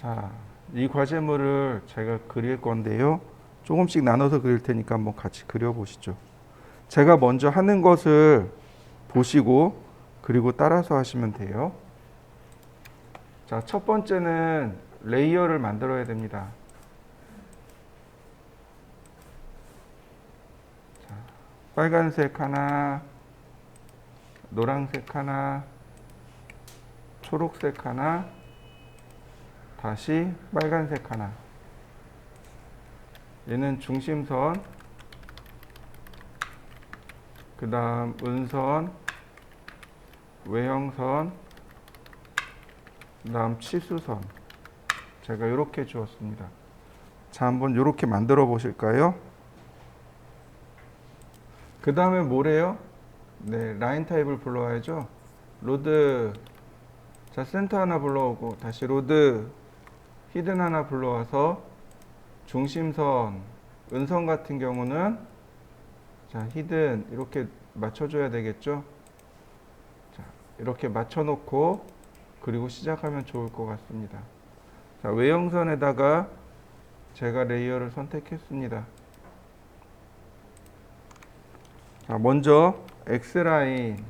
자, 이 과제물을 제가 그릴 건데요. 조금씩 나눠서 그릴 테니까 한번 같이 그려보시죠. 제가 먼저 하는 것을 보시고 그리고 따라서 하시면 돼요. 자, 첫 번째는 레이어를 만들어야 됩니다. 자, 빨간색 하나, 노란색 하나, 초록색 하나, 다시 빨간색 하나. 얘는 중심선, 그 다음 은선, 외형선, 그 다음 치수선. 제가 이렇게 주었습니다. 자, 한번 이렇게 만들어 보실까요? 그 다음에 뭐래요? 네, 라인 타입을 불러와야죠. 로드. 자, 센터 하나 불러오고 다시 로드, 히든 하나 불러와서 중심선, 은선 같은 경우는 자, 히든 이렇게 맞춰줘야 되겠죠. 자, 이렇게 맞춰놓고 그리고 시작하면 좋을 것 같습니다. 자, 외형선에다가 제가 레이어를 선택했습니다. 자, 먼저 X라인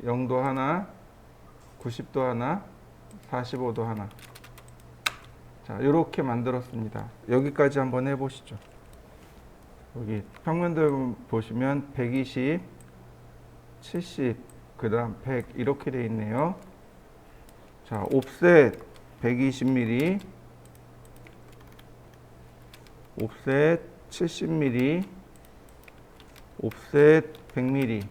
0도 하나, 90도 하나, 45도 하나. 자, 이렇게 만들었습니다. 여기까지 한번 해보시죠. 여기 평면도 보시면 120, 70, 그 다음 100 이렇게 되어 있네요. 자, 옵셋 120mm, 옵셋 70mm, 옵셋 100mm.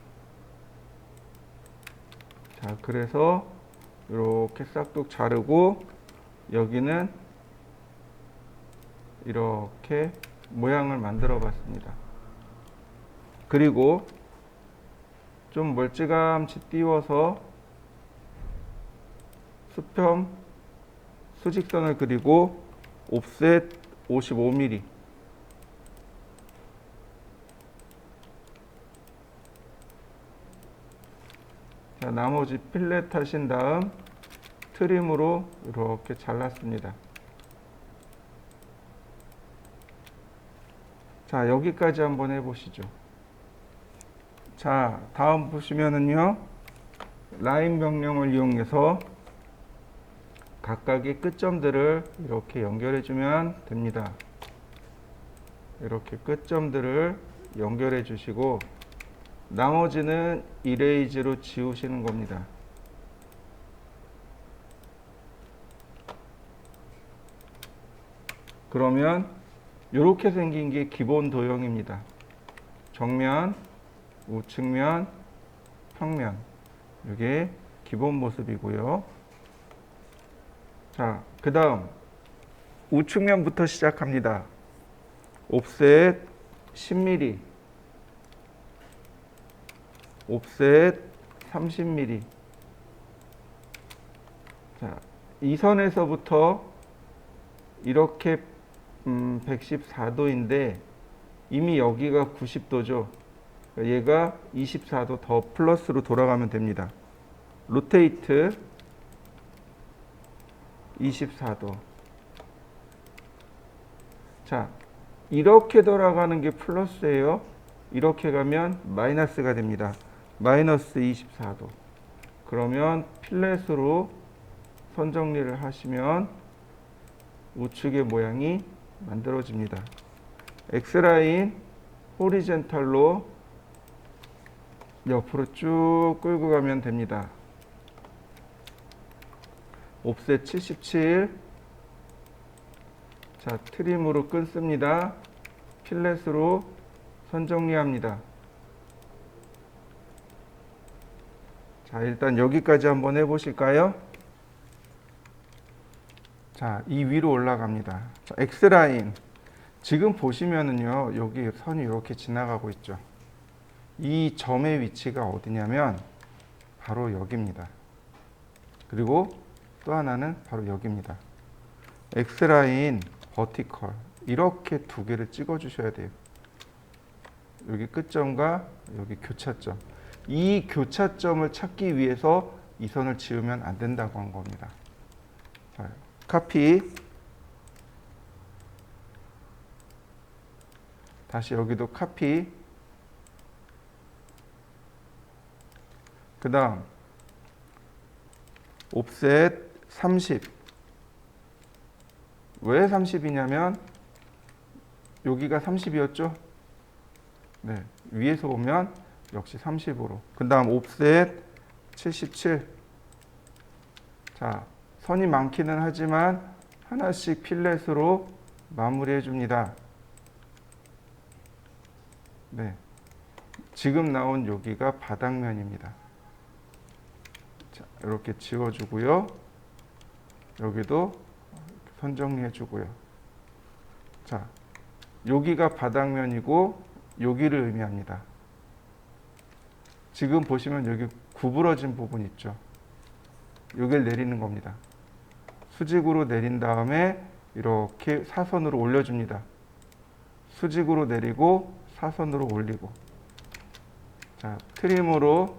자, 그래서 이렇게 싹둑 자르고 여기는 이렇게 모양을 만들어 봤습니다. 그리고 좀 멀찌감치 띄워서 수평 수직선을 그리고 옵셋 55mm. 자, 나머지 필렛 하신 다음 트림으로 이렇게 잘랐습니다. 자, 여기까지 한번 해보시죠. 자, 다음 보시면은요, 라인 명령을 이용해서 각각의 끝점들을 이렇게 연결해 주면 됩니다. 이렇게 끝점들을 연결해 주시고 나머지는 이레이즈로 지우시는 겁니다. 그러면 이렇게 생긴 게 기본 도형입니다. 정면, 우측면, 평면. 이게 기본 모습이고요. 자, 그 다음 우측면부터 시작합니다. 옵셋 10mm, 옵셋 30mm. 자, 이 선에서부터 이렇게 114도인데 이미 여기가 90도죠. 얘가 24도 더 플러스로 돌아가면 됩니다. 로테이트 24도. 자, 이렇게 돌아가는 게 플러스예요. 이렇게 가면 마이너스가 됩니다. 마이너스 24도. 그러면 필렛으로 선 정리를 하시면 우측의 모양이 만들어집니다. X라인 호리젠탈로 옆으로 쭉 끌고 가면 됩니다. 옵셋 77. 자, 트림으로 끊습니다. 필렛으로 선 정리합니다. 자, 일단 여기까지 한번 해보실까요? 자, 이 위로 올라갑니다. 자, X라인. 지금 보시면은요, 여기 선이 이렇게 지나가고 있죠. 이 점의 위치가 어디냐면, 바로 여기입니다. 그리고 또 하나는 바로 여기입니다. X라인, 버티컬. 이렇게 두 개를 찍어 주셔야 돼요. 여기 끝점과 여기 교차점. 이 교차점을 찾기 위해서 이 선을 지으면 안 된다고 한 겁니다. 자, 카피. 다시 여기도 카피. 그 다음 옵셋 30. 왜 30이냐면 여기가 30이었죠? 네, 위에서 보면 역시 30으로. 그 다음 옵셋 77. 자, 선이 많기는 하지만 하나씩 필렛으로 마무리해 줍니다. 네, 지금 나온 여기가 바닥면입니다. 자, 이렇게 지워주고요. 여기도 선 정리해 주고요. 자, 여기가 바닥면이고 여기를 의미합니다. 지금 보시면 여기 구부러진 부분 있죠. 여기를 내리는 겁니다. 수직으로 내린 다음에 이렇게 사선으로 올려줍니다. 수직으로 내리고 사선으로 올리고. 자, 트림으로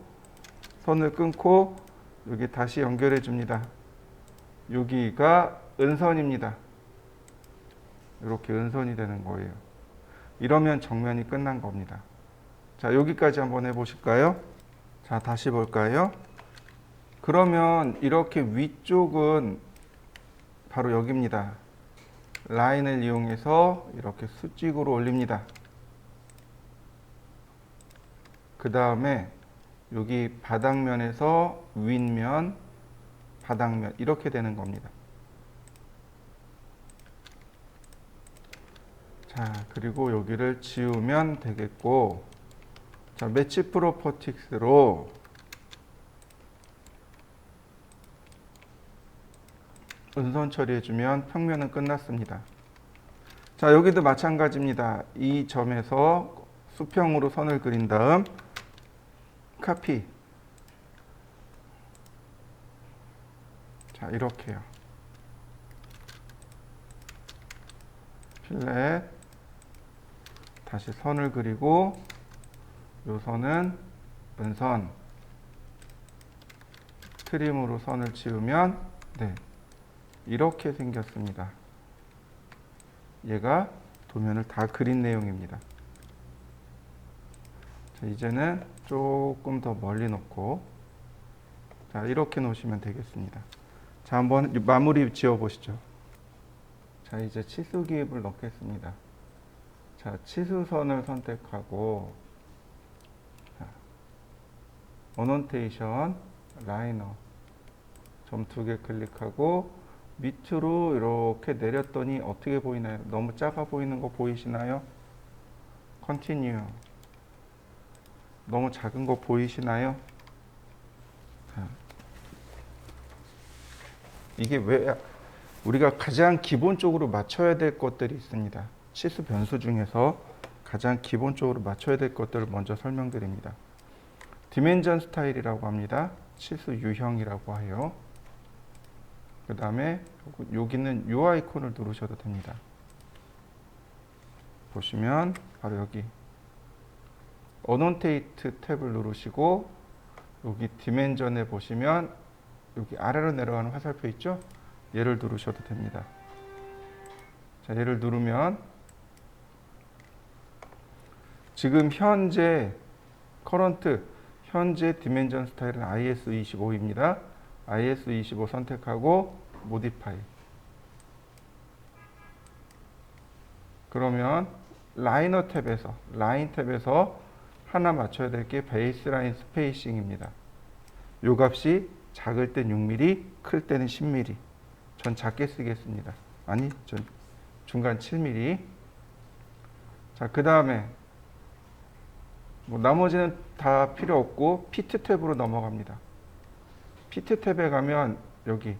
선을 끊고 여기 다시 연결해 줍니다. 여기가 은선입니다. 이렇게 은선이 되는 거예요. 이러면 정면이 끝난 겁니다. 자, 여기까지 한번 해보실까요? 자, 다시 볼까요? 그러면 이렇게 위쪽은 바로 여기입니다. 라인을 이용해서 이렇게 수직으로 올립니다. 그 다음에 여기 바닥면에서 윗면, 바닥면 이렇게 되는 겁니다. 자, 그리고 여기를 지우면 되겠고, 자, 매치 프로퍼틱스로 은선 처리해주면 평면은 끝났습니다. 자, 여기도 마찬가지입니다. 이 점에서 수평으로 선을 그린 다음 카피. 자, 이렇게요. 필렛. 다시 선을 그리고 요 선은 은선. 트림으로 선을 지우면 네, 이렇게 생겼습니다. 얘가 도면을 다 그린 내용입니다. 자, 이제는 조금 더 멀리 놓고 자, 이렇게 놓으시면 되겠습니다. 자, 한번 마무리 지어 보시죠. 자, 이제 치수 기입을 넣겠습니다. 자, 치수선을 선택하고 자, 어노테이션 라이너 점 2개 클릭하고 밑으로 이렇게 내렸더니 어떻게 보이나요? 너무 작아 보이는 거 보이시나요? 컨티뉴. 너무 작은 거 보이시나요? 자, 이게 왜 우리가 가장 기본적으로 맞춰야 될 것들이 있습니다. 치수 변수 중에서 가장 기본적으로 맞춰야 될 것들을 먼저 설명드립니다. 디멘전 스타일이라고 합니다. 치수 유형이라고 해요. 그 다음에 여기는 이 아이콘을 누르셔도 됩니다. 보시면 바로 여기 어논테이트 탭을 누르시고 여기 디멘전에 보시면 여기 아래로 내려가는 화살표 있죠? 얘를 누르셔도 됩니다. 자, 얘를 누르면 지금 현재 현재 디멘전 스타일은 IS25입니다. IS25 선택하고 모디파이. 그러면 라이너 탭에서 라인 탭에서 하나 맞춰야 될 게 베이스라인 스페이싱입니다. 요 값이 작을 땐 6mm, 클 때는 10mm. 전 작게 쓰겠습니다. 아니, 전 중간 7mm. 자, 그 다음에 뭐 나머지는 다 필요 없고 피트 탭으로 넘어갑니다. 피트 탭에 가면 여기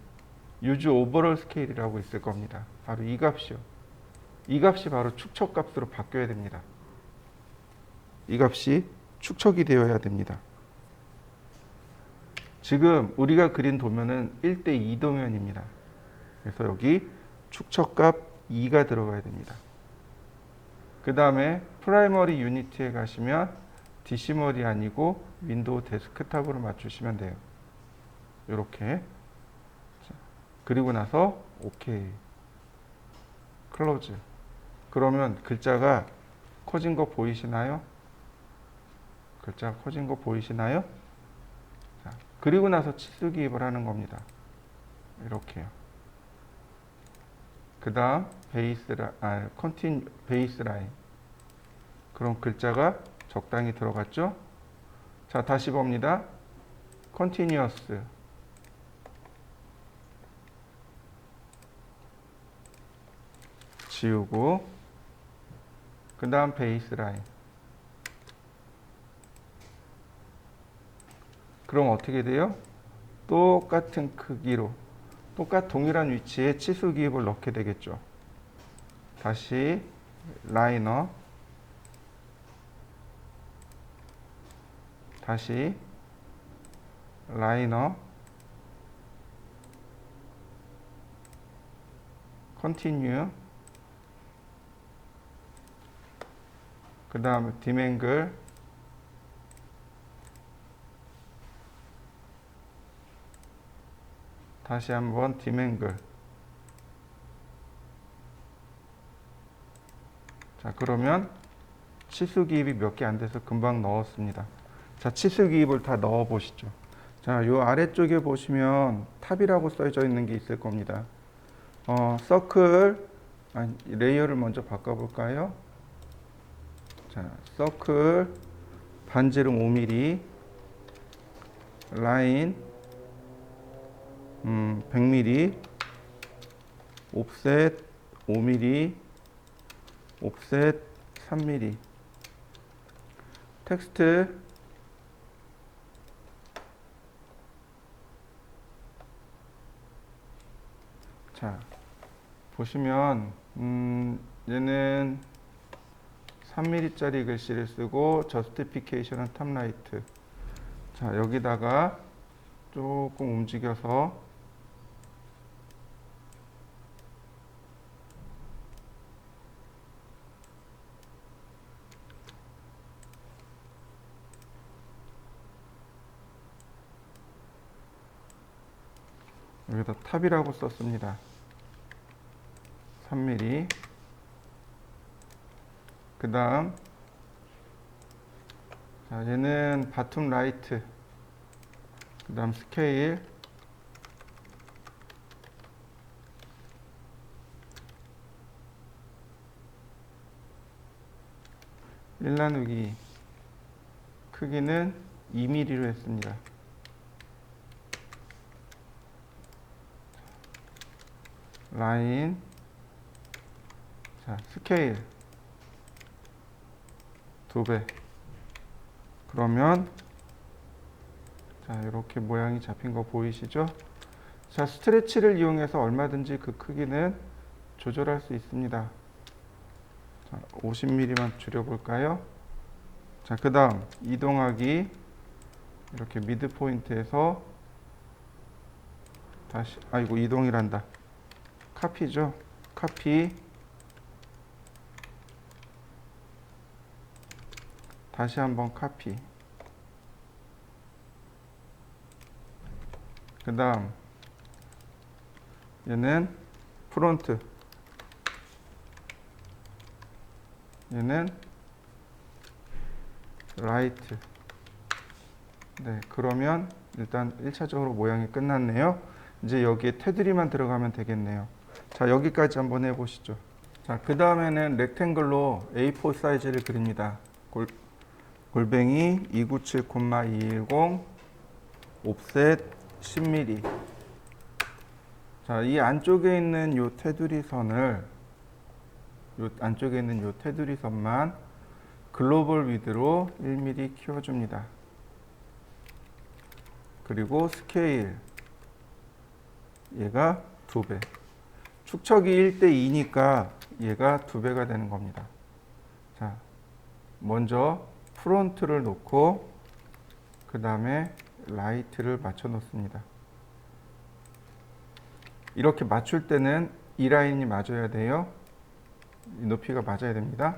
유즈 오버롤 스케일이라고 있을 겁니다. 바로 이 값이요. 이 값이 바로 축척 값으로 바뀌어야 됩니다. 이 값이 축척이 되어야 됩니다. 지금 우리가 그린 도면은 1:2 도면입니다. 그래서 여기 축척값 2가 들어가야 됩니다. 그 다음에 프라이머리 유니티에 가시면 디시멀이 아니고 윈도우 데스크탑으로 맞추시면 돼요. 이렇게. 그리고 나서 오케이. 클로즈. 그러면 글자가 커진 거 보이시나요? 글자가 커진 거 보이시나요? 자, 그리고 나서 치수 기입을 하는 겁니다. 이렇게요. 그 다음 베이스 라인. 그럼 글자가 적당히 들어갔죠? 자, 다시 봅니다. 컨티뉴어스. 지우고, 그 다음 베이스 라인. 그럼 어떻게 돼요? 똑같은 크기로, 동일한 위치에 치수 기입을 넣게 되겠죠. 다시 라이너, 다시 라이너, 컨티뉴, 그 다음에 디맹글, 다시 한번 디맹글. 자, 그러면 치수 기입이 몇 개 안 돼서 금방 넣었습니다. 자, 치수 기입을 다 넣어 보시죠. 자, 요 아래쪽에 보시면 탑이라고 써져 있는 게 있을 겁니다. 서클, 레이어를 먼저 바꿔볼까요? 자, 서클, 반지름 5mm, 라인, 100mm, 옵셋 5mm, 옵셋 3mm. 텍스트, 자, 보시면 얘는 3mm짜리 글씨를 쓰고 저스티피케이션은 탑라이트. 자, 여기다가 조금 움직여서 여기다 탑이라고 썼습니다. 3mm. 그 다음, 자, 얘는 바텀 라이트. 그 다음 스케일. 일 나누기 크기는 2mm로 했습니다. 라인, 자, 스케일 2배. 그러면 자, 이렇게 모양이 잡힌 거 보이시죠? 자, 스트레치를 이용해서 얼마든지 그 크기는 조절할 수 있습니다. 자, 50mm만 줄여볼까요? 자, 그 다음 이동하기. 이렇게 미드 포인트에서 다시, 아이고, 이동이란다. 카피죠? 카피. 다시 한번 카피. 그 다음 얘는 프론트, 얘는 라이트. 네, 그러면 일단 1차적으로 모양이 끝났네요. 이제 여기에 테두리만 들어가면 되겠네요. 자, 여기까지 한번 해보시죠. 자, 그 다음에는 렉탱글로 A4 사이즈를 그립니다. 골뱅이 297,210, 옵셋 10mm. 자, 이 안쪽에 있는 요 테두리 선을, 안쪽에 있는 요 테두리 선만 글로벌 위드로 1mm 키워줍니다. 그리고 스케일, 얘가 2배. 축척이 1:2니까 얘가 2배가 되는 겁니다. 자, 먼저 프론트를 놓고 그 다음에 라이트를 맞춰 놓습니다. 이렇게 맞출 때는 이 라인이 맞아야 돼요. 이 높이가 맞아야 됩니다.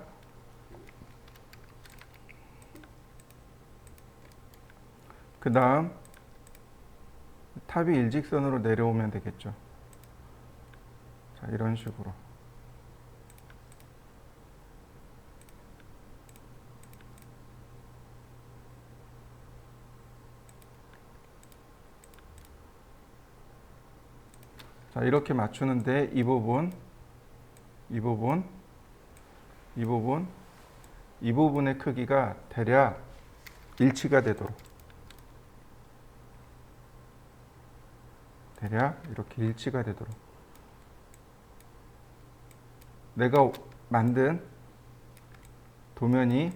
그 다음 탑이 일직선으로 내려오면 되겠죠. 자, 이런 식으로. 자, 이렇게 맞추는데 이 부분, 이 부분, 이 부분, 이 부분의 크기가 대략 일치가 되도록, 대략 이렇게 일치가 되도록 내가 만든 도면이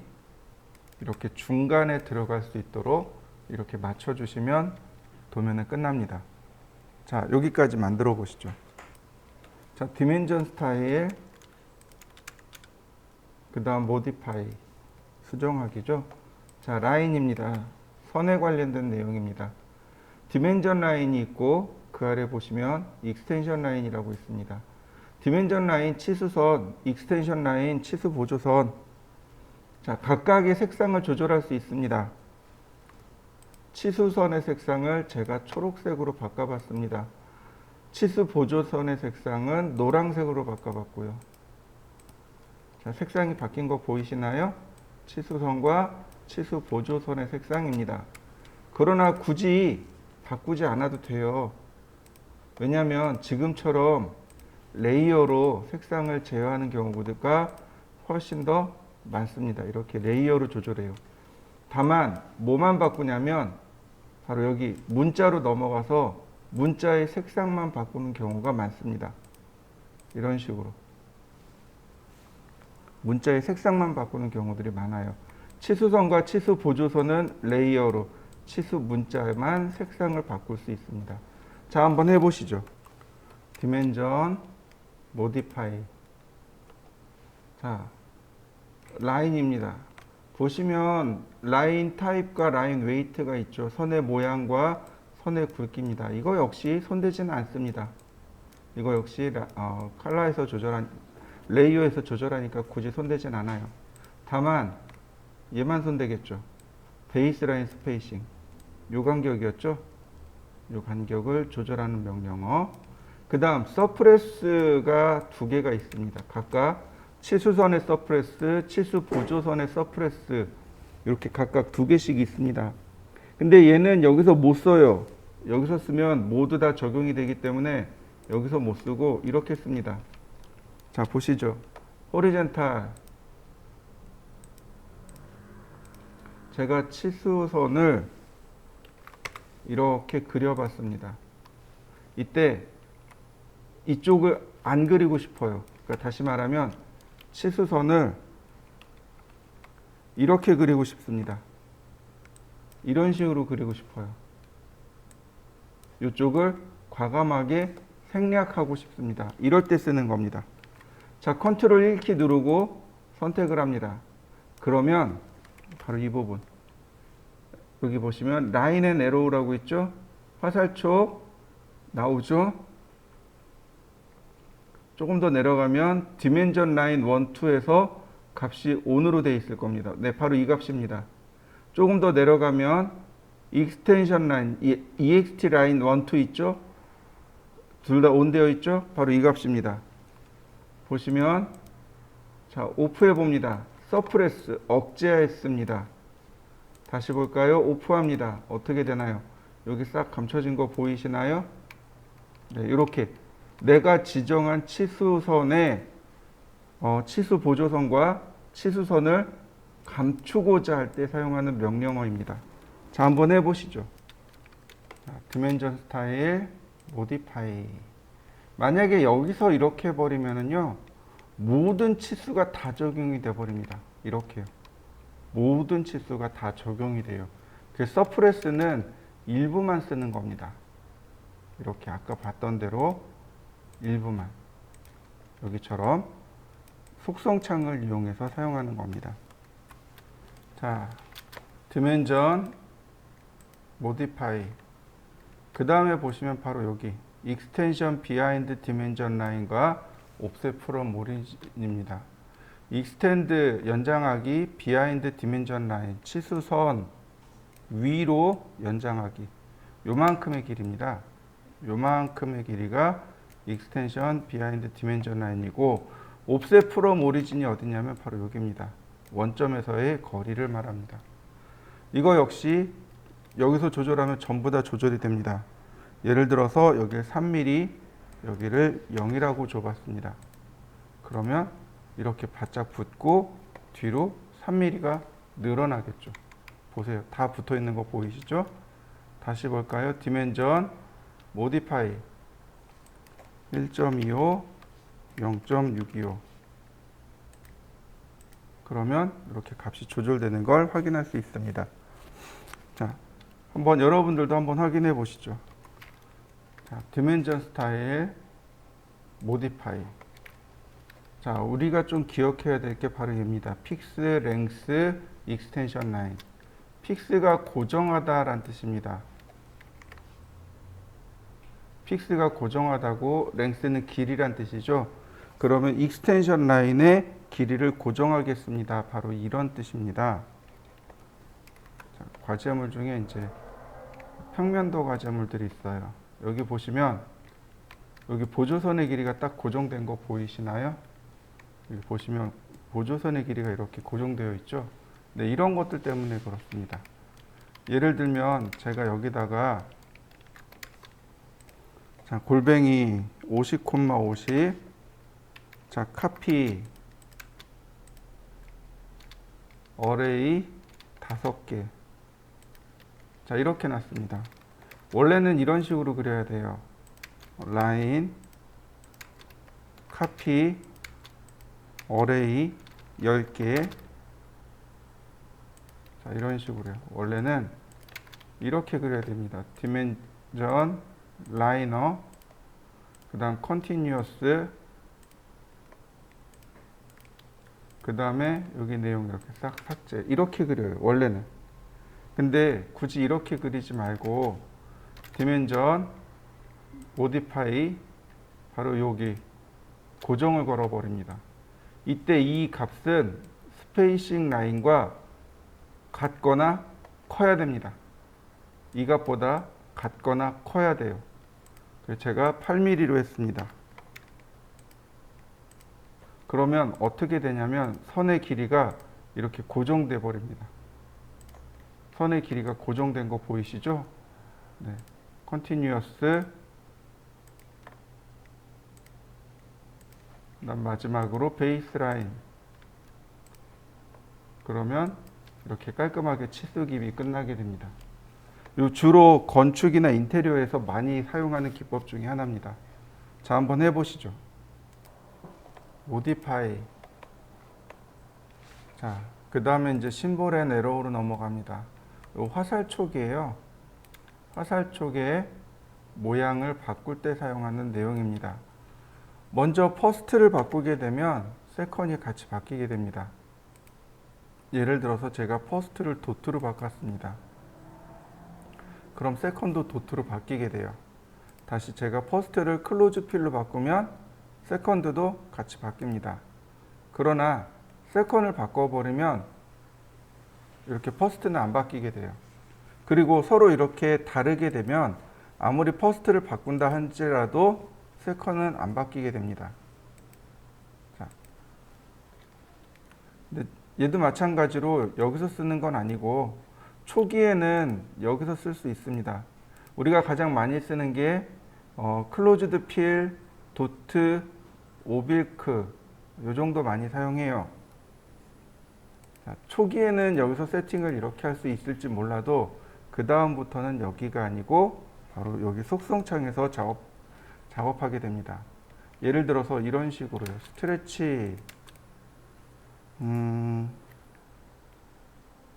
이렇게 중간에 들어갈 수 있도록 이렇게 맞춰주시면 도면은 끝납니다. 자, 여기까지 만들어 보시죠. 자, 디멘전 스타일, 그 다음 모디파이, 수정하기죠. 자, 라인입니다. 선에 관련된 내용입니다. 디멘전 라인이 있고 그 아래 보시면 익스텐션 라인이라고 있습니다. 디멘전 라인, 치수선, 익스텐션 라인, 치수 보조선. 자, 각각의 색상을 조절할 수 있습니다. 치수선의 색상을 제가 초록색으로 바꿔봤습니다. 치수 보조선의 색상은 노란색으로 바꿔봤고요. 자, 색상이 바뀐 거 보이시나요? 치수선과 치수 보조선의 색상입니다. 그러나 굳이 바꾸지 않아도 돼요. 왜냐하면 지금처럼 레이어로 색상을 제어하는 경우가 훨씬 더 많습니다. 이렇게 레이어로 조절해요. 다만 뭐만 바꾸냐면 바로 여기 문자로 넘어가서 문자의 색상만 바꾸는 경우가 많습니다. 이런 식으로 문자의 색상만 바꾸는 경우들이 많아요. 치수선과 치수 보조선은 레이어로 치수 문자만 색상을 바꿀 수 있습니다. 자, 한번 해보시죠. 디멘전, 모디파이. 자, 라인입니다. 보시면 라인 타입과 라인 웨이트가 있죠. 선의 모양과 선의 굵기입니다. 이거 역시 손대지는 않습니다. 이거 역시 컬러에서 레이어에서 조절하니까 굳이 손대진 않아요. 다만 얘만 손대겠죠. 베이스 라인 스페이싱, 요 간격이었죠. 요 간격을 조절하는 명령어. 그 다음 서프레스가 두 개가 있습니다. 각각 치수선의 서프레스, 치수 보조선의 서프레스, 이렇게 각각 두 개씩 있습니다. 근데 얘는 여기서 못 써요. 여기서 쓰면 모두 다 적용이 되기 때문에 여기서 못 쓰고 이렇게 씁니다. 자, 보시죠. 호리젠탈. 제가 치수선을 이렇게 그려봤습니다. 이때 이쪽을 안 그리고 싶어요. 그러니까 다시 말하면 치수선을 이렇게 그리고 싶습니다. 이런 식으로 그리고 싶어요. 이쪽을 과감하게 생략하고 싶습니다. 이럴 때 쓰는 겁니다. 자, 컨트롤 1키 누르고 선택을 합니다. 그러면 바로 이 부분, 여기 보시면 라인 앤 에로우라고 있죠. 화살촉 나오죠. 조금 더 내려가면 디멘전 라인 1, 2에서 값이 ON으로 되어 있을 겁니다. 네, 바로 이 값입니다. 조금 더 내려가면 익스텐션 라인, EXT 라인 1, 2 있죠. 둘 다 ON 되어 있죠. 바로 이 값입니다. 보시면 자, 오프해 봅니다. 서프레스 억제했습니다. 다시 볼까요? 오프합니다. 어떻게 되나요? 여기 싹 감춰진 거 보이시나요? 네, 이렇게 내가 지정한 치수선의 치수 보조선과 치수선을 감추고자 할 때 사용하는 명령어입니다. 자, 한번 해보시죠. 디멘전 스타일, 모디파이. 만약에 여기서 이렇게 해버리면은요, 모든 치수가 다 적용이 돼 버립니다. 이렇게요. 모든 치수가 다 적용이 돼요. 그 서프레스는 일부만 쓰는 겁니다. 이렇게 아까 봤던 대로 일부만. 여기처럼 속성창을 이용해서 사용하는 겁니다. 자, 디멘전, 모디파이. 그 다음에 보시면 바로 여기 익스텐션 비하인드 디멘전 라인과 옵셋 프롬 오리진입니다. 익스텐드 연장하기, 비하인드 디멘전 라인, 치수선 위로 연장하기. 요만큼의 길이입니다. 요만큼의 길이가 익스텐션 비하인드 디멘전 라인이고 옵셋 프롬 오리진이 어디냐면 바로 여기입니다. 원점에서의 거리를 말합니다. 이거 역시 여기서 조절하면 전부 다 조절이 됩니다. 예를 들어서 여기를 3mm, 여기를 0이라고 줘봤습니다. 그러면 이렇게 바짝 붙고 뒤로 3mm가 늘어나겠죠. 보세요. 다 붙어 있는 거 보이시죠? 다시 볼까요? 디멘전 모디파이 1.25 0.625 그러면 이렇게 값이 조절되는 걸 확인할 수 있습니다. 자, 한번 여러분들도 한번 확인해 보시죠. 자, 디멘전 스타일 모디파이. 자, 우리가 좀 기억해야 될 게 바로 얘입니다. 픽스, 랭스, 익스텐션 라인. 픽스가 고정하다라는 뜻입니다. 픽스가 고정하다고 랭스는 길이란 뜻이죠. 그러면 익스텐션 라인의 길이를 고정하겠습니다. 바로 이런 뜻입니다. 자, 과제물 중에 이제 평면도 과제물들이 있어요. 여기 보시면 여기 보조선의 길이가 딱 고정된 거 보이시나요? 여기 보시면 보조선의 길이가 이렇게 고정되어 있죠. 네, 이런 것들 때문에 그렇습니다. 예를 들면 제가 여기다가 자, 골뱅이 50, 50 자, 카피 어레이 5개 자, 이렇게 놨습니다. 원래는 이런 식으로 그려야 돼요. 라인 카피 어레이 10개 자, 이런 식으로요. 원래는 이렇게 그려야 됩니다. 디멘전 라이너 그 다음 컨티뉴어스 그 다음에 여기 내용 이렇게 싹 삭제 이렇게 그려요. 원래는. 근데 굳이 이렇게 그리지 말고 디멘전 모디파이 바로 여기 고정을 걸어 버립니다. 이때 이 값은 스페이싱 라인과 같거나 커야 됩니다. 이 값보다 같거나 커야 돼요. 그래서 제가 8mm로 했습니다. 그러면 어떻게 되냐면 선의 길이가 이렇게 고정돼 버립니다. 선의 길이가 고정된 거 보이시죠? 네. 컨티뉴어스 그다음 마지막으로 베이스라인 그러면 이렇게 깔끔하게 치수기비 끝나게 됩니다. 요 주로 건축이나 인테리어에서 많이 사용하는 기법 중에 하나입니다. 자, 한번 해보시죠. 모디파이. 자, 그 다음에 이제 심볼 앤 에러로 넘어갑니다. 요 화살촉이에요. 화살촉의 모양을 바꿀 때 사용하는 내용입니다. 먼저 퍼스트를 바꾸게 되면 세컨이 같이 바뀌게 됩니다. 예를 들어서 제가 퍼스트를 도트로 바꿨습니다. 그럼 세컨도 도트로 바뀌게 돼요. 다시 제가 퍼스트를 클로즈 필로 바꾸면 세컨드도 같이 바뀝니다. 그러나 세컨을 바꿔버리면 이렇게 퍼스트는 안 바뀌게 돼요. 그리고 서로 이렇게 다르게 되면 아무리 퍼스트를 바꾼다 할지라도 세컨은 안 바뀌게 됩니다. 자, 근데 얘도 마찬가지로 여기서 쓰는 건 아니고 초기에는 여기서 쓸 수 있습니다. 우리가 가장 많이 쓰는 게 클로즈드 필, 도트, 오빌크 요 정도 많이 사용해요. 자, 초기에는 여기서 세팅을 이렇게 할 수 있을지 몰라도 그 다음부터는 여기가 아니고 바로 여기 속성창에서 작업하게 됩니다. 예를 들어서 이런 식으로요. 스트레치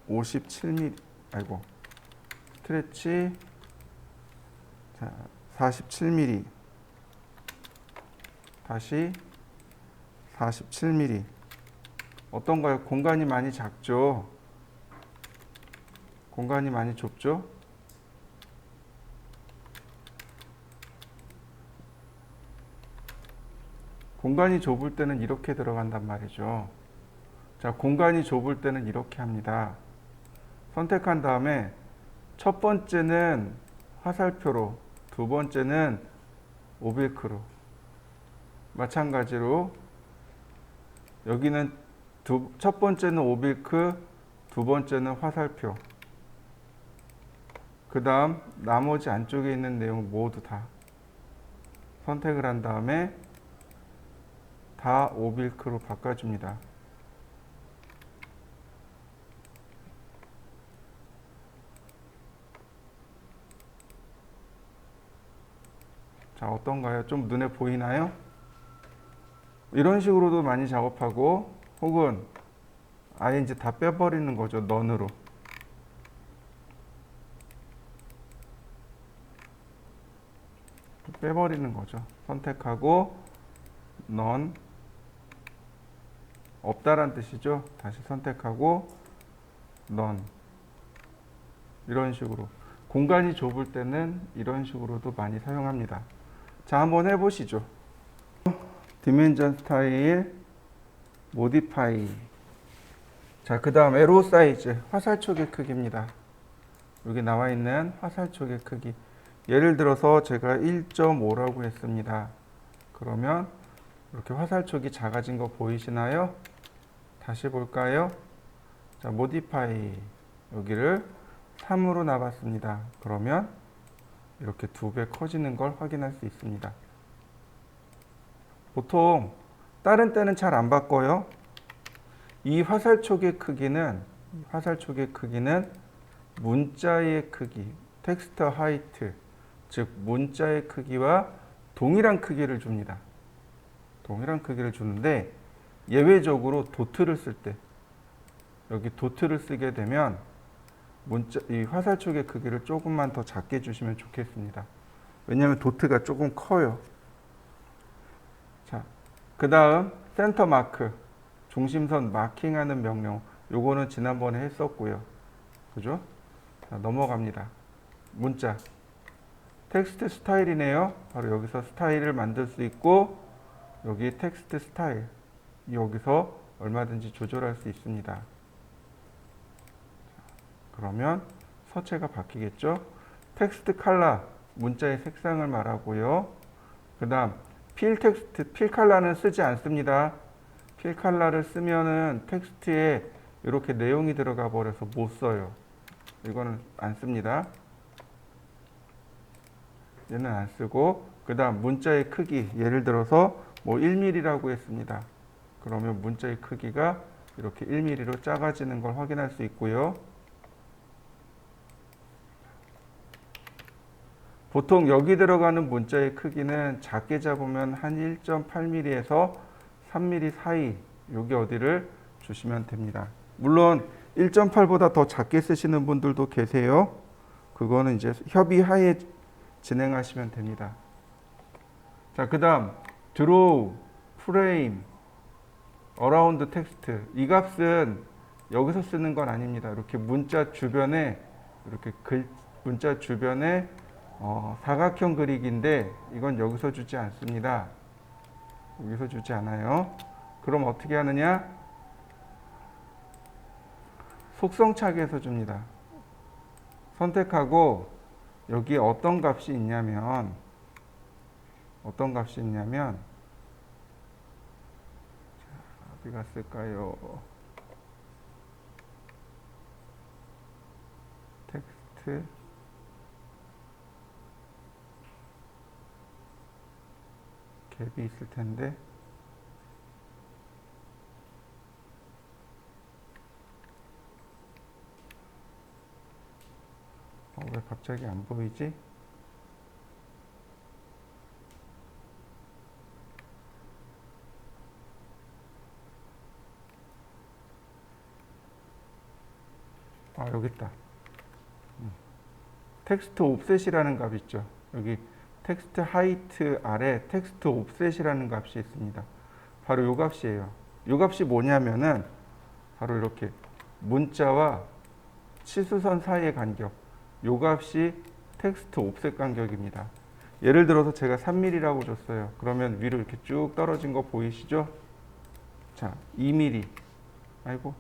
57mm 아이고 스트레치 자, 47mm 다시 47mm 어떤가요? 공간이 많이 작죠? 공간이 많이 좁죠? 공간이 좁을 때는 이렇게 들어간단 말이죠. 자, 공간이 좁을 때는 이렇게 합니다. 선택한 다음에 첫 번째는 화살표로, 두 번째는 오빌크로, 마찬가지로 여기는 첫 번째는 오빌크, 두 번째는 화살표. 그 다음 나머지 안쪽에 있는 내용 모두 다 선택을 한 다음에 다 오빌크로 바꿔줍니다. 자, 어떤가요? 좀 눈에 보이나요? 이런 식으로도 많이 작업하고, 혹은 아예 이제 다 빼버리는 거죠. 넌으로. 빼버리는 거죠. 선택하고 넌, 없다란 뜻이죠. 다시 선택하고 넌. 이런 식으로 공간이 좁을 때는 이런 식으로도 많이 사용합니다. 자, 한번 해보시죠. 디멘전 스타일, 모디파이. 자, 그 다음 에로 사이즈, 화살촉의 크기입니다. 여기 나와 있는 화살촉의 크기. 예를 들어서 제가 1.5라고 했습니다. 그러면 이렇게 화살촉이 작아진 거 보이시나요? 다시 볼까요? 자, 모디파이. 여기를 3으로 놔봤습니다. 그러면 이렇게 2배 커지는 걸 확인할 수 있습니다. 보통 다른 때는 잘 안 바꿔요. 이 화살촉의 크기는 문자의 크기, 텍스트 하이트, 즉 문자의 크기와 동일한 크기를 줍니다. 동일한 크기를 주는데 예외적으로 도트를 쓸 때, 여기 도트를 쓰게 되면 이 화살촉의 크기를 조금만 더 작게 주시면 좋겠습니다. 왜냐하면 도트가 조금 커요. 자, 그 다음 센터 마크, 중심선 마킹하는 명령. 요거는 지난번에 했었고요. 그죠? 자, 넘어갑니다. 문자. 텍스트 스타일이네요. 바로 여기서 스타일을 만들 수 있고, 여기 텍스트 스타일. 여기서 얼마든지 조절할 수 있습니다. 그러면 서체가 바뀌겠죠. 텍스트 컬러, 문자의 색상을 말하고요. 그 다음 필 텍스트, 필 컬러는 쓰지 않습니다. 필 컬러를 쓰면은 텍스트에 이렇게 내용이 들어가 버려서 못 써요. 이거는 안 씁니다. 얘는 안 쓰고, 그 다음 문자의 크기, 예를 들어서 뭐 1mm라고 했습니다. 그러면 문자의 크기가 이렇게 1mm로 작아지는 걸 확인할 수 있고요. 보통 여기 들어가는 문자의 크기는 작게 잡으면 한 1.8mm에서 3mm 사이, 여기 어디를 주시면 됩니다. 물론 1.8보다 더 작게 쓰시는 분들도 계세요. 그거는 이제 협의하에 진행하시면 됩니다. 자, 그 다음 드로우, 프레임, 어라운드 텍스트. 이 값은 여기서 쓰는 건 아닙니다. 이렇게 문자 주변에 문자 주변에 사각형 그리기인데 이건 여기서 주지 않습니다. 여기서 주지 않아요. 그럼 어떻게 하느냐? 속성착에서 줍니다. 선택하고 여기 어떤 값이 있냐면 어디 갔을까요? 텍스트 갭이 있을 텐데 왜 갑자기 안 보이지? 여기 있다. 텍스트 옵셋이라는 값이 있죠. 여기 텍스트 하이트 아래 텍스트 옵셋이라는 값이 있습니다. 바로 요 값이에요. 요 값이 뭐냐면은 바로 이렇게 문자와 치수선 사이의 간격, 요 값이 텍스트 옵셋 간격입니다. 예를 들어서 제가 3mm라고 줬어요. 그러면 위로 이렇게 쭉 떨어진 거 보이시죠? 자, 2mm. 아이고.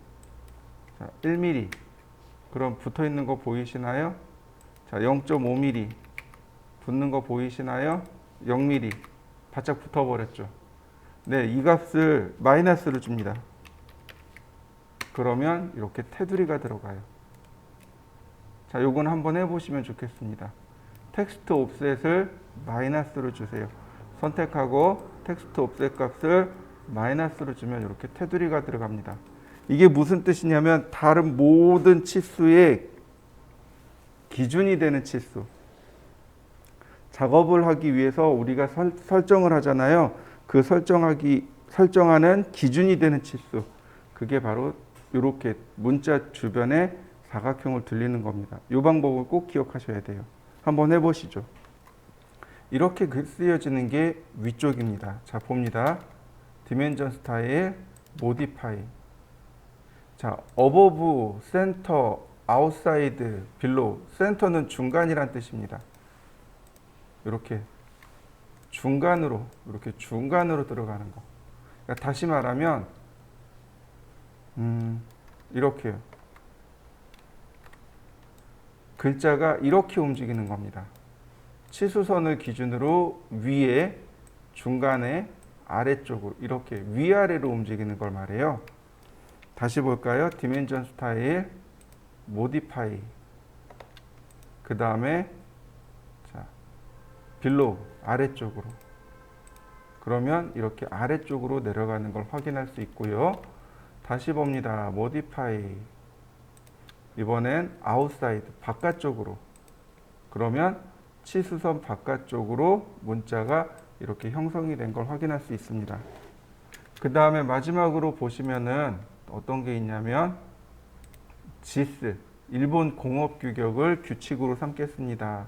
자, 1mm. 그럼 붙어 있는 거 보이시나요? 자, 0.5mm. 붙는 거 보이시나요? 0mm. 바짝 붙어 버렸죠. 네, 이 값을 마이너스로 줍니다. 그러면 이렇게 테두리가 들어가요. 자, 요건 한번 해보시면 좋겠습니다. 텍스트 옵셋을 마이너스로 주세요. 선택하고 텍스트 옵셋 값을 마이너스로 주면 이렇게 테두리가 들어갑니다. 이게 무슨 뜻이냐면 다른 모든 치수의 기준이 되는 치수. 작업을 하기 위해서 우리가 설정을 하잖아요. 그 설정하는 기준이 되는 치수. 그게 바로 이렇게 문자 주변에 사각형을 들리는 겁니다. 이 방법을 꼭 기억하셔야 돼요. 한번 해보시죠. 이렇게 쓰여지는 게 위쪽입니다. 자, 봅니다. 디멘전 스타일, 모디파이. 자, 어버브, 센터, 아웃사이드, 빌로우. 센터는 중간이란 뜻입니다. 이렇게 중간으로 들어가는 거. 그러니까 다시 말하면 이렇게요. 글자가 이렇게 움직이는 겁니다. 치수선을 기준으로 위에, 중간에, 아래쪽으로 이렇게 위아래로 움직이는 걸 말해요. 다시 볼까요? 디멘전 스타일, 모디파이. 그 다음에 빌로우, 아래쪽으로. 그러면 이렇게 아래쪽으로 내려가는 걸 확인할 수 있고요. 다시 봅니다. 모디파이. 이번엔 아웃사이드, 바깥쪽으로. 그러면 치수선 바깥쪽으로 문자가 이렇게 형성이 된 걸 확인할 수 있습니다. 그 다음에 마지막으로 보시면은 어떤 게 있냐면 지스, 일본 공업 규격을 규칙으로 삼겠습니다.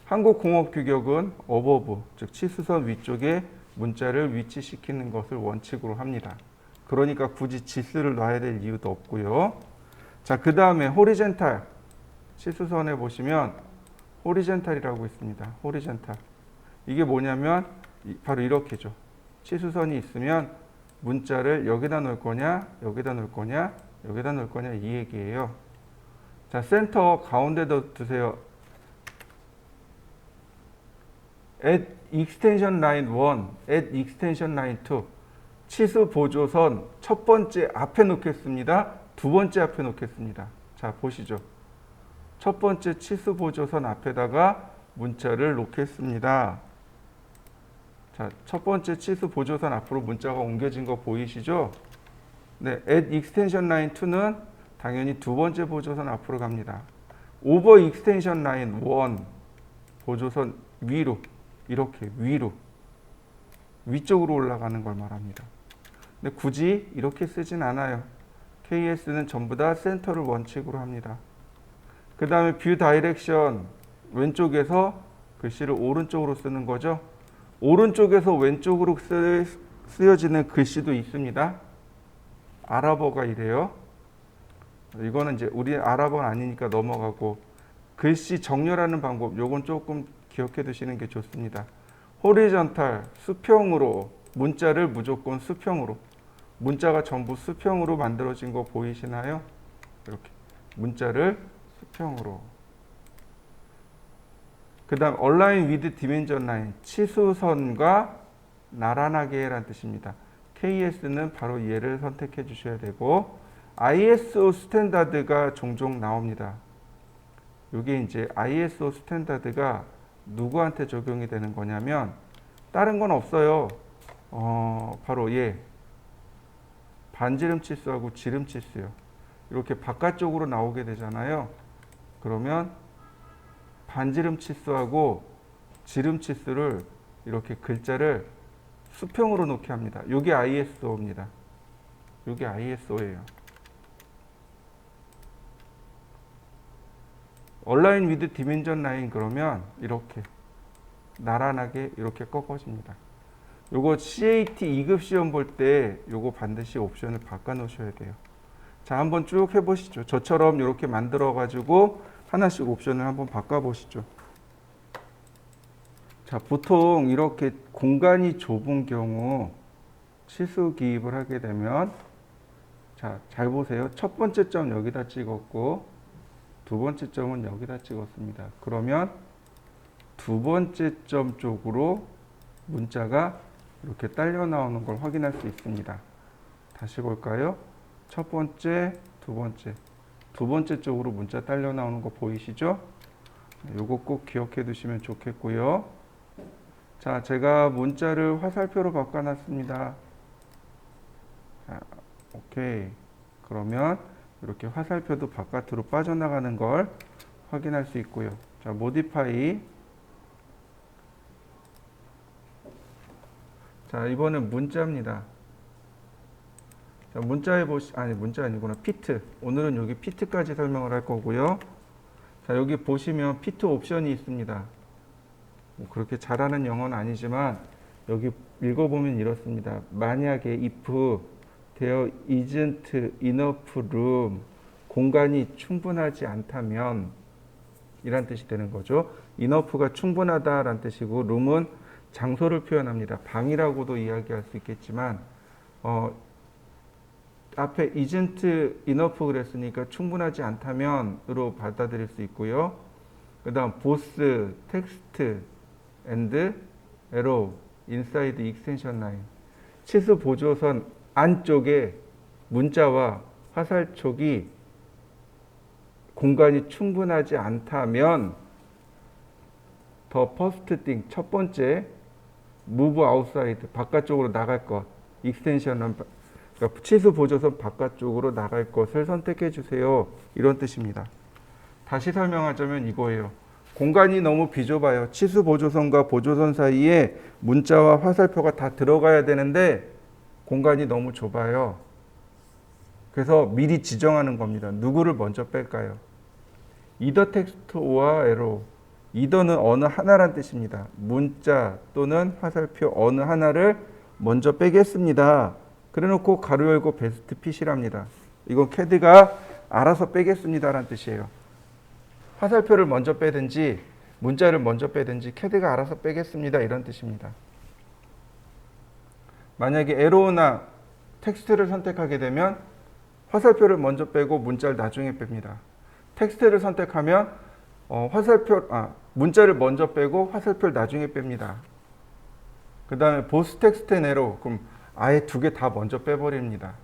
한국 공업 규격은 어버브, 즉 치수선 위쪽에 문자를 위치시키는 것을 원칙으로 합니다. 그러니까 굳이 지스를 놔야 될 이유도 없고요. 자, 그 다음에 호리젠탈. 치수선에 보시면 호리젠탈이라고 있습니다. 호리젠탈. 이게 뭐냐면 바로 이렇게죠. 치수선이 있으면 문자를 여기다 놓을 거냐, 여기다 놓을 거냐, 여기다 놓을 거냐 이 얘기예요. 자, 센터 가운데도 두세요. at extension line 1, at extension line 2. 치수 보조선 첫 번째 앞에 놓겠습니다. 두 번째 앞에 놓겠습니다. 자, 보시죠. 첫 번째 치수 보조선 앞에다가 문자를 놓겠습니다. 자, 첫 번째 치수 보조선 앞으로 문자가 옮겨진 거 보이시죠? 네, at extension line 2는 당연히 두 번째 보조선 앞으로 갑니다. over extension line 1 보조선 위로, 이렇게 위로, 위쪽으로 올라가는 걸 말합니다. 근데 굳이 이렇게 쓰진 않아요. KS는 전부 다 센터를 원칙으로 합니다. 그 다음에 뷰 다이렉션, 왼쪽에서 글씨를 오른쪽으로 쓰는 거죠. 오른쪽에서 왼쪽으로 쓰여지는 글씨도 있습니다. 아랍어가 이래요. 이거는 이제 우리 아랍어는 아니니까 넘어가고, 글씨 정렬하는 방법, 요건 조금 기억해 두시는 게 좋습니다. 호리전탈, 수평으로, 문자를 무조건 수평으로. 문자가 전부 수평으로 만들어진 거 보이시나요? 이렇게 문자를 수평으로. 그 다음 얼라인 위드 디멘전 라인, 치수선과 나란하게 라는 뜻입니다. KS는 바로 얘를 선택해 주셔야 되고, ISO 스탠다드가 종종 나옵니다. 이게 이제 ISO 스탠다드가 누구한테 적용이 되는 거냐면 다른 건 없어요. 바로 얘 반지름 치수하고 지름 치수요. 이렇게 바깥쪽으로 나오게 되잖아요. 그러면 반지름 치수하고 지름 치수를 이렇게 글자를 수평으로 놓게 합니다. 이게 ISO입니다. 이게 ISO예요. 얼라인 위드 디멘전 라인 그러면 이렇게 나란하게 이렇게 꺾어집니다. 요거 CAT 2급 시험 볼 때 요거 반드시 옵션을 바꿔 놓으셔야 돼요. 자, 한번 쭉 해보시죠. 저처럼 이렇게 만들어 가지고 하나씩 옵션을 한번 바꿔 보시죠. 자, 보통 이렇게 공간이 좁은 경우 치수 기입을 하게 되면, 자, 잘 보세요. 첫 번째 점 여기다 찍었고 두 번째 점은 여기다 찍었습니다. 그러면 두 번째 점 쪽으로 문자가 이렇게 딸려 나오는 걸 확인할 수 있습니다. 다시 볼까요? 첫 번째, 두 번째. 두 번째 쪽으로 문자 딸려 나오는 거 보이시죠? 요거 꼭 기억해 두시면 좋겠고요. 자, 제가 문자를 화살표로 바꿔놨습니다. 자, 오케이. 그러면 이렇게 화살표도 바깥으로 빠져나가는 걸 확인할 수 있고요. 자, 모디파이. 자, 이번엔 문자입니다. 자, 문자 아니구나. 피트. 오늘은 여기 피트까지 설명을 할 거고요. 자, 여기 보시면 피트 옵션이 있습니다. 뭐 그렇게 잘하는 영어는 아니지만 여기 읽어보면 이렇습니다. 만약에 if there isn't enough room, 공간이 충분하지 않다면 이란 뜻이 되는 거죠. enough가 충분하다라는 뜻이고 room은 장소를 표현합니다. 방이라고도 이야기할 수 있겠지만 앞에 isn't enough 그랬으니까 충분하지 않다면으로 받아들일 수 있고요. 그 다음 both text and arrow inside extension line, 치수 보조선 안쪽에 문자와 화살촉이 공간이 충분하지 않다면 the first thing, 첫 번째 move outside, 바깥쪽으로 나갈 것, extension은 그러니까 치수 보조선 바깥쪽으로 나갈 것을 선택해 주세요. 이런 뜻입니다. 다시 설명하자면 이거예요. 공간이 너무 비좁아요. 치수 보조선과 보조선 사이에 문자와 화살표가 다 들어가야 되는데 공간이 너무 좁아요. 그래서 미리 지정하는 겁니다. 누구를 먼저 뺄까요? either text or arrow. either는 어느 하나란 뜻입니다. 문자 또는 화살표 어느 하나를 먼저 빼겠습니다. 그래놓고 가로 열고 베스트 핏이랍니다. 이건 CAD가 알아서 빼겠습니다라는 뜻이에요. 화살표를 먼저 빼든지 문자를 먼저 빼든지 CAD가 알아서 빼겠습니다. 이런 뜻입니다. 만약에 에로우나 텍스트를 선택하게 되면 화살표를 먼저 빼고 문자를 나중에 뺍니다. 텍스트를 선택하면 문자를 먼저 빼고 화살표를 나중에 뺍니다. 그 다음에 보스 텍스트 앤 에로, 그럼 아예 두 개 다 먼저 빼버립니다.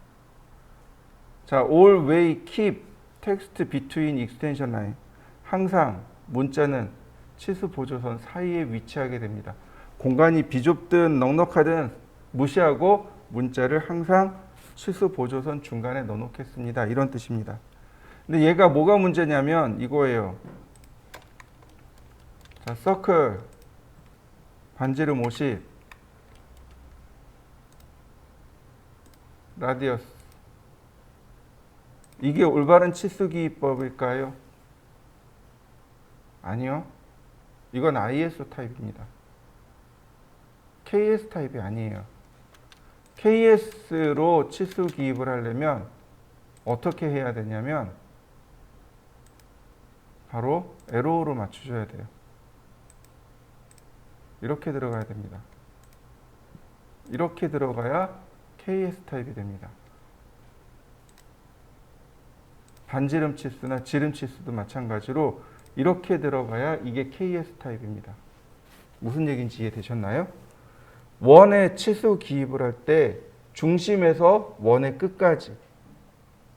자, always keep text between extension line. 항상 문자는 치수 보조선 사이에 위치하게 됩니다. 공간이 비좁든 넉넉하든 무시하고 문자를 항상 치수 보조선 중간에 넣어놓겠습니다. 이런 뜻입니다. 근데 얘가 뭐가 문제냐면 이거예요. 자, 서클 반지름 50, 라디어스. 이게 올바른 치수 기법일까요? 아니요. 이건 ISO 타입입니다. KS 타입이 아니에요. KS로 치수 기입을 하려면 어떻게 해야 되냐면 바로 에로우로 맞춰줘야 돼요. 이렇게 들어가야 됩니다. 이렇게 들어가야 KS 타입이 됩니다. 반지름 치수나 지름 치수도 마찬가지로 이렇게 들어가야 이게 KS 타입입니다. 무슨 얘기인지 이해되셨나요? 원의 치수 기입을 할 때 중심에서 원의 끝까지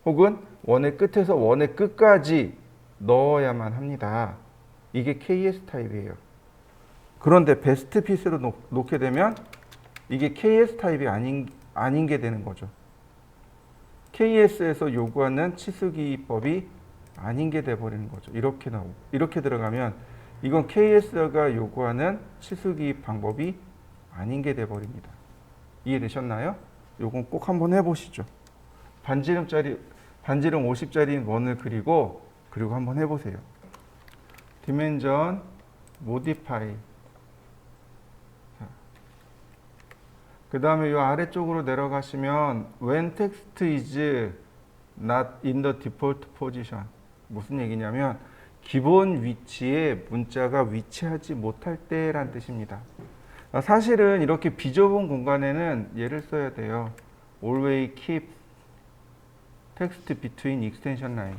혹은 원의 끝에서 원의 끝까지 넣어야만 합니다. 이게 KS 타입이에요. 그런데 베스트 핏으로 놓게 되면 이게 KS 타입이 아닌 게 되는 거죠. KS에서 요구하는 치수 기입법이 아닌 게 돼버리는 거죠. 이렇게 들어가면 이건 KS가 요구하는 치수 기입 방법이 아닌 게 돼버립니다. 이해되셨나요? 요건 꼭 한번 해보시죠. 반지름 50짜리 원을 그리고 한번 해보세요. 디멘전 모디파이. 그 다음에 이 아래쪽으로 내려가시면 when text is not in the default position. 무슨 얘기냐면 기본 위치에 문자가 위치하지 못할 때란 뜻입니다. 사실은 이렇게 비좁은 공간에는 얘를 써야 돼요. Always keep text between extension line.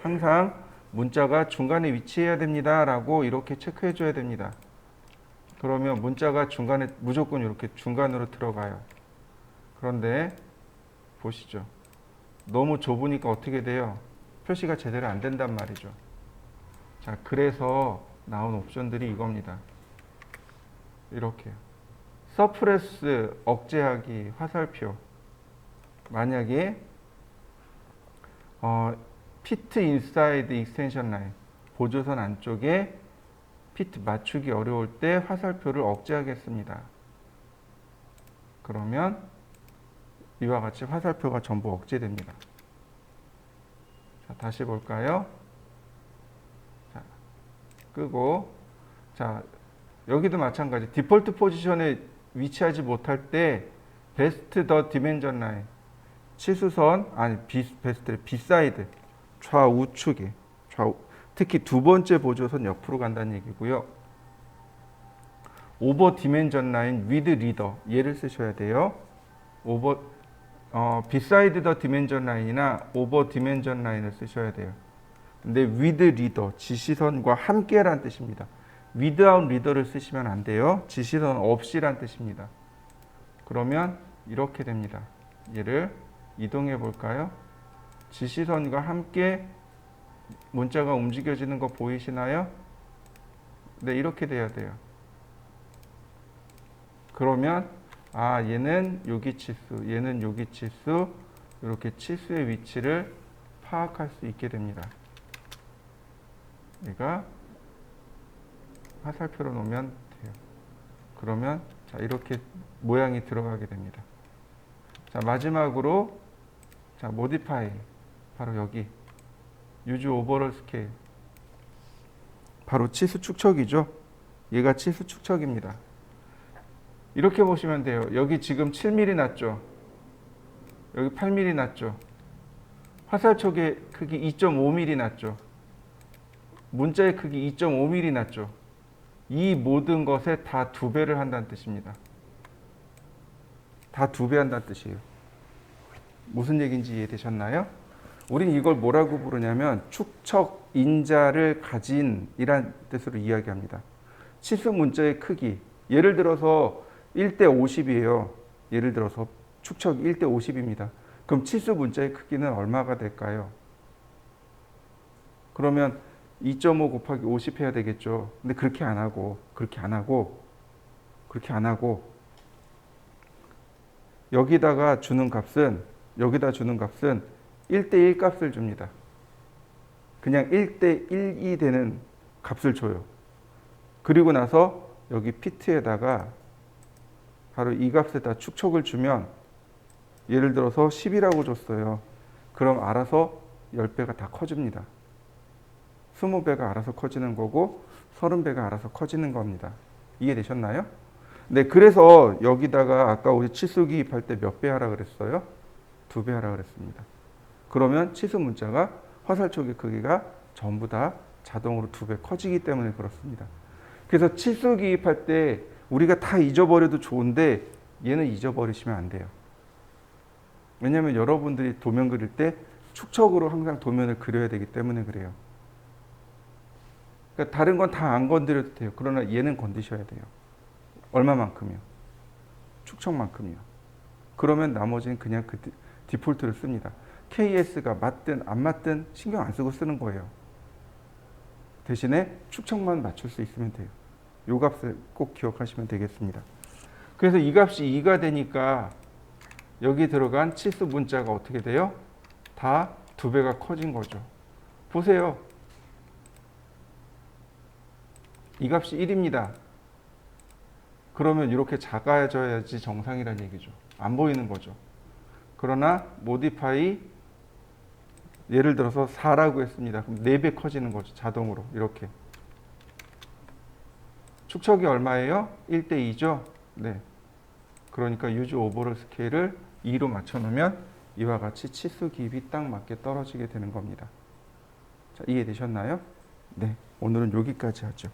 항상 문자가 중간에 위치해야 됩니다. 라고 이렇게 체크해 줘야 됩니다. 그러면 문자가 중간에 무조건 이렇게 중간으로 들어가요. 그런데 보시죠. 너무 좁으니까 어떻게 돼요? 표시가 제대로 안 된단 말이죠. 자, 그래서 나온 옵션들이 이겁니다. 이렇게요. 서프레스, 억제하기, 화살표. 만약에 fit inside extension line, 보조선 안쪽에 fit 맞추기 어려울 때 화살표를 억제하겠습니다. 그러면 이와 같이 화살표가 전부 억제됩니다. 자, 다시 볼까요? 자, 끄고, 자, 여기도 마찬가지. 디폴트 포지션에 위치하지 못할 때 베스트 더 디멘전 라인, 치수선, 아니 베스트 비사이드, 좌우측에, 특히 두 번째 보조선 옆으로 간다는 얘기고요. 오버 디멘전 라인 위드 리더, 얘를 쓰셔야 돼요. 비사이드 더 디멘전 라인이나 오버 디멘전 라인을 쓰셔야 돼요. 근데 위드 리더, 지시선과 함께란 뜻입니다. without 리더를 쓰시면 안 돼요. 지시선 없이란 뜻입니다. 그러면 이렇게 됩니다. 얘를 이동해 볼까요? 지시선과 함께 문자가 움직여지는 거 보이시나요? 네, 이렇게 돼야 돼요. 그러면 얘는 여기 치수, 얘는 여기 치수, 이렇게 치수의 위치를 파악할 수 있게 됩니다. 얘가 화살표로 놓으면 돼요. 그러면 자, 이렇게 모양이 들어가게 됩니다. 자, 마지막으로 자, modify, 바로 여기 use overall scale, 바로 치수 축척이죠. 얘가 치수 축척입니다. 이렇게 보시면 돼요. 여기 지금 7mm 났죠. 여기 8mm 났죠. 화살촉의 크기 2.5mm 났죠. 문자의 크기 2.5mm 났죠. 이 모든 것에 다 2배를 한다는 뜻입니다. 다 2배 한다는 뜻이에요. 무슨 얘기인지 이해되셨나요? 우린 이걸 뭐라고 부르냐면 축척 인자를 가진 이란 뜻으로 이야기합니다. 치수 문자의 크기, 예를 들어서 1대 50이에요. 예를 들어서 축척이 1대 50입니다. 그럼 치수 문자의 크기는 얼마가 될까요? 그러면 2.5 곱하기 50 해야 되겠죠. 근데 그렇게 안 하고 여기다 주는 값은 1대1 값을 줍니다. 그냥 1대1이 되는 값을 줘요. 그리고 나서 여기 피트에다가 바로 이 값에다 축척을 주면, 예를 들어서 10이라고 줬어요. 그럼 알아서 10배가 다 커집니다. 20배가 알아서 커지는 거고 30배가 알아서 커지는 겁니다. 이해되셨나요? 네, 그래서 여기다가 아까 우리 치수 기입할 때 몇 배 하라 그랬어요? 2배 하라 그랬습니다. 그러면 치수 문자가 화살촉의 크기가 전부 다 자동으로 2배 커지기 때문에 그렇습니다. 그래서 치수 기입할 때 우리가 다 잊어버려도 좋은데 얘는 잊어버리시면 안 돼요. 왜냐하면 여러분들이 도면 그릴 때 축척으로 항상 도면을 그려야 되기 때문에 그래요. 그러니까 다른 건 다 안 건드려도 돼요. 그러나 얘는 건드셔야 돼요. 얼마만큼이요? 축척만큼이요. 그러면 나머지는 그냥 그 디폴트를 씁니다. KS가 맞든 안 맞든 신경 안 쓰고 쓰는 거예요. 대신에 축척만 맞출 수 있으면 돼요. 요 값을 꼭 기억하시면 되겠습니다. 그래서 이 값이 2가 되니까 여기 들어간 치수 문자가 어떻게 돼요? 다 2배가 커진 거죠. 보세요. 이 값이 1입니다. 그러면 이렇게 작아져야지 정상이라는 얘기죠. 안 보이는 거죠. 그러나 modify, 예를 들어서 4라고 했습니다. 그럼 4배 커지는 거죠. 자동으로 이렇게. 축척이 얼마예요? 1대 2죠? 네. 그러니까 use overall scale을 2로 맞춰놓으면 이와 같이 치수 기입이 딱 맞게 떨어지게 되는 겁니다. 자, 이해되셨나요? 네. 오늘은 여기까지 하죠.